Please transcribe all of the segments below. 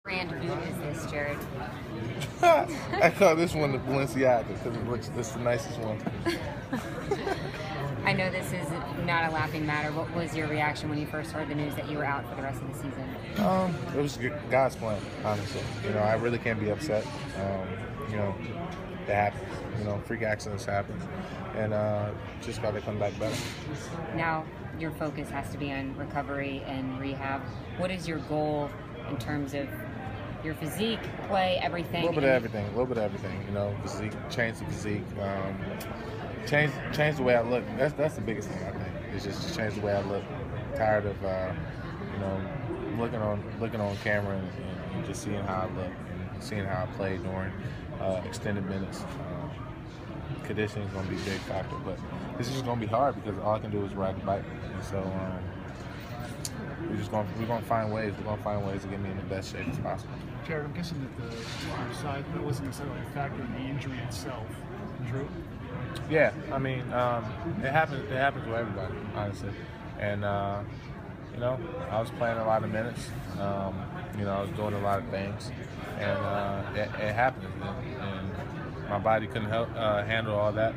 Brand boot is this, Jared? I call this one the Balenciaga because it's the nicest one. I know this is not a laughing matter. What was your reaction when you first heard the news that you were out for the rest of the season? It was God's plan, honestly. I really can't be upset. It happens. Freak accidents happen, and just got to come back better. Now your focus has to be on recovery and rehab. What is your goal in terms of your physique, play, everything? A little bit of everything. Physique, change the physique, change the way I look. That's the biggest thing I think. Is just to change the way I look. Tired of looking on camera and just seeing how I look and seeing how I play during extended minutes. Conditioning is going to be a big factor, but this is just going to be hard because all I can do is ride the bike, and so we're going to find ways. We're going to find ways to get me in the best shape as possible. Jared, I'm guessing that the side that wasn't necessarily a factor in the injury itself. True? Yeah, it happens. It happens with everybody, honestly. And I was playing a lot of minutes. I was doing a lot of things, and it happened. And my body couldn't handle all that.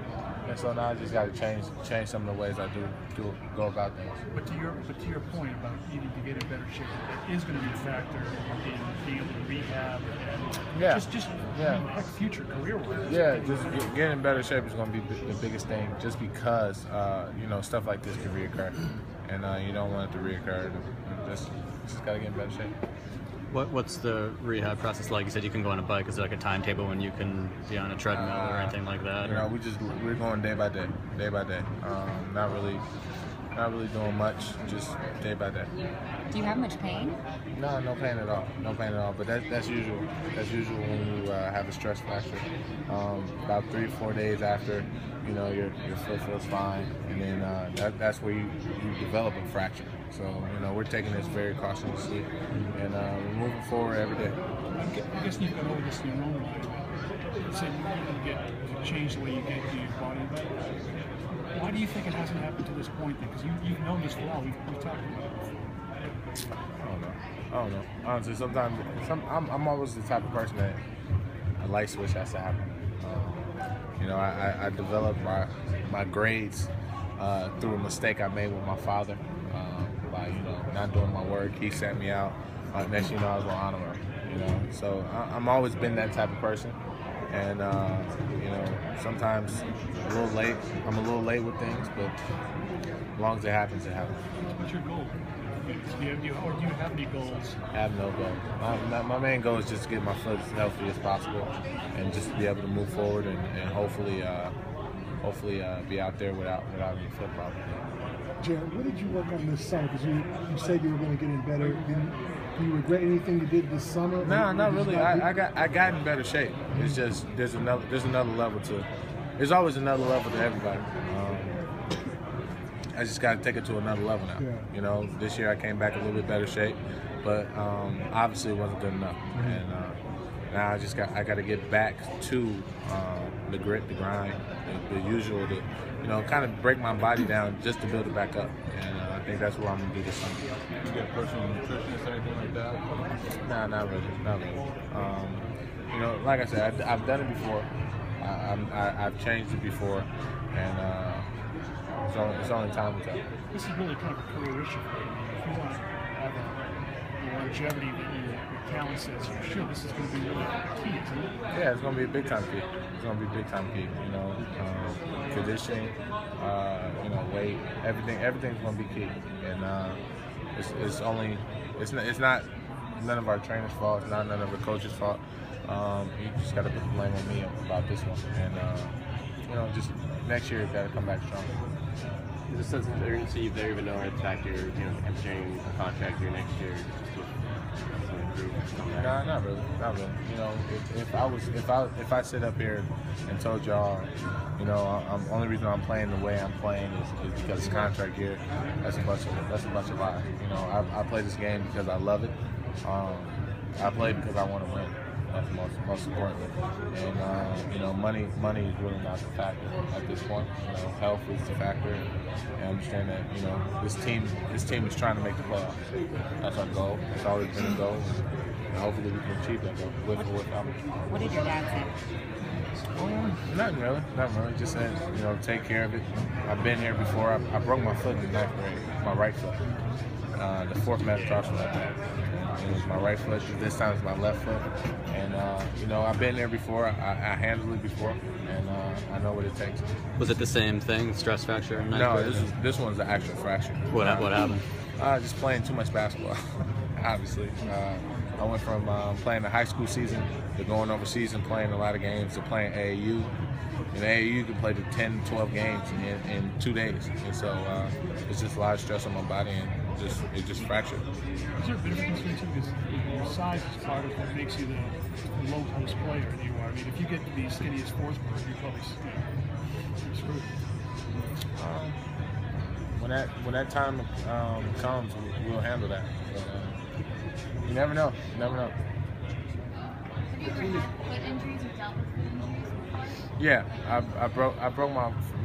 And so now I just got to change some of the ways I go about things. But to your point about needing to get in better shape, that is going to be a factor in being able to rehab and future career-wise. Yeah, just getting in better shape is going to be the biggest thing, just because stuff like this can reoccur, and you don't want it to reoccur. Just got to get in better shape. What's the rehab process like? You said you can go on a bike. Is there like a timetable when you can be on a treadmill or anything like that? We're going day by day. Not really doing much, just day by day. Do you have much pain? No pain at all. No pain at all. But that's usual. That's usual when you have a stress fracture. About 3 or 4 days after, your foot feels fine, and then that's where you develop a fracture. So we're taking this very cautiously, and we're moving forward every day. I guess you've got all this in your own mind. You said you change the way you get to your body. Why do you think it hasn't happened to this point then? Because you've known this for a while. We've talked about it before. I don't know. Honestly, sometimes I'm always the type of person that a light switch has to happen. I developed my grades through a mistake I made with my father by not doing my work. He sent me out. Next thing you know, I was on honor roll. So I'm always been that type of person. And sometimes I'm a little late with things, but as long as it happens, it happens. What's your goal? Do you have any goals? I have no goal. My main goal is just to get my foot as healthy as possible, and just be able to move forward and hopefully be out there without any foot problems. Jared, what did you work on this summer? Because you said you were going to get in better. Do you regret anything you did this summer? No, not really. I got in better shape. It's just there's another level to. There's always another level to everybody. I just got to take it to another level now. Yeah. This year I came back a little bit better shape, but obviously it wasn't good enough. Mm-hmm. And now I got to get back to the grit, the grind, the usual, kind of break my body down just to build it back up. And I think that's what I'm gonna do this summer. You got a personal nutritionist or anything like that? Nah, not really. Like I said, I've done it before. I've changed it before, and it's only time to tell. This is really kind of a career issue for you. If you want to have a longevity that your talent says you should, this is going to be really key, isn't it? Yeah, it's going to be a big time key. It's going to be a big time key. Conditioning, weight, everything's going to be key. And it's not none of our trainers' fault. It's not none of the coaches' fault. You just got to put the blame on me about this one. And just next year, you got to come back strong. Is a sense of urgency there, even though it's fact you're entering a contract year next year? No, not really. If I sit up here and told y'all, only reason I'm playing the way I'm playing is because it's contract year, that's a bunch of lies. I play this game because I love it. I play because I want to win. That's most importantly. And money is really not the factor at this point. Health is the factor. And I understand that this team is trying to make the playoffs. That's our goal. It's always been a goal. And hopefully we can achieve that goal with or without me. What did your dad say? Nothing really. Just said, take care of it. I've been here before. I broke my foot in the 9th grade, my right foot. The 4th metatarsal like that. It was my right foot. This time it's my left foot. And, I've been there before. I handled it before. And I know what it takes. Was it the same thing, stress fracture? No, this one's the actual fracture. What happened? Just playing too much basketball, obviously. I went from playing the high school season to going overseas and playing a lot of games to playing AAU. In AAU, you can play to 10, 12 games in 2 days. And so it's just a lot of stress on my body, and it just fractured. Is there a bit of a concern too? Because your size is part of what makes you the low post player that you are. I mean, if you get to be skinny as Forsberg, you're probably screwed. When that time comes, we'll handle that. But, you never know. You never know. Have you ever had foot injuries or dealt with foot injuries before? Yeah, I broke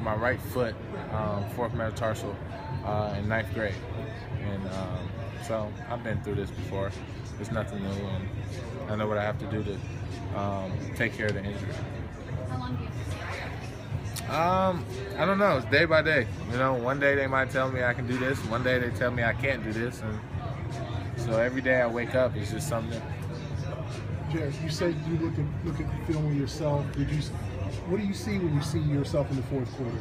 my right foot, 4th metatarsal, in 9th grade, and so I've been through this before. It's nothing new, and I know what I have to do to take care of the injury. How long do you have to stay? I don't know. It's day by day. One day they might tell me I can do this. One day they tell me I can't do this, and so every day I wake up, it's just something. Jared, you said you look at the film of yourself. What do you see when you see yourself in the 4th quarter?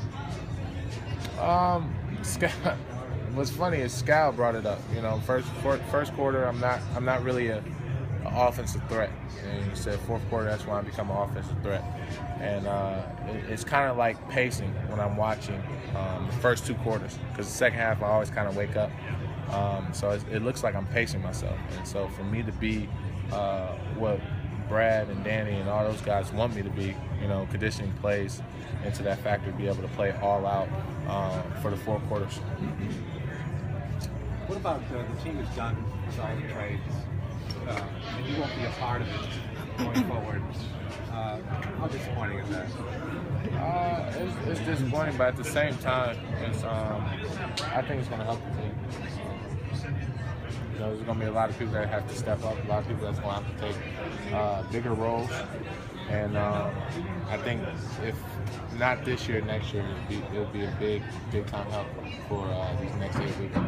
What's funny is Scal brought it up. First quarter, I'm not really an offensive threat. And he said 4th quarter, that's when I become an offensive threat. And it's kind of like pacing when I'm watching the first 2 quarters, because the second half I always kind of wake up. So it looks like I'm pacing myself. And so for me to be what Brad and Danny and all those guys want me to be, conditioning plays into that factor, be able to play all out for the 4 quarters. What about the team has done with all the trades, and you won't be a part of it going forward? How disappointing is that? It's disappointing, but at the same time, I think it's going to help the team. There's going to be a lot of people that have to step up, a lot of people that's going to have to take bigger roles. And I think if not this year, next year, it'll be a big time help for these next 8 weeks.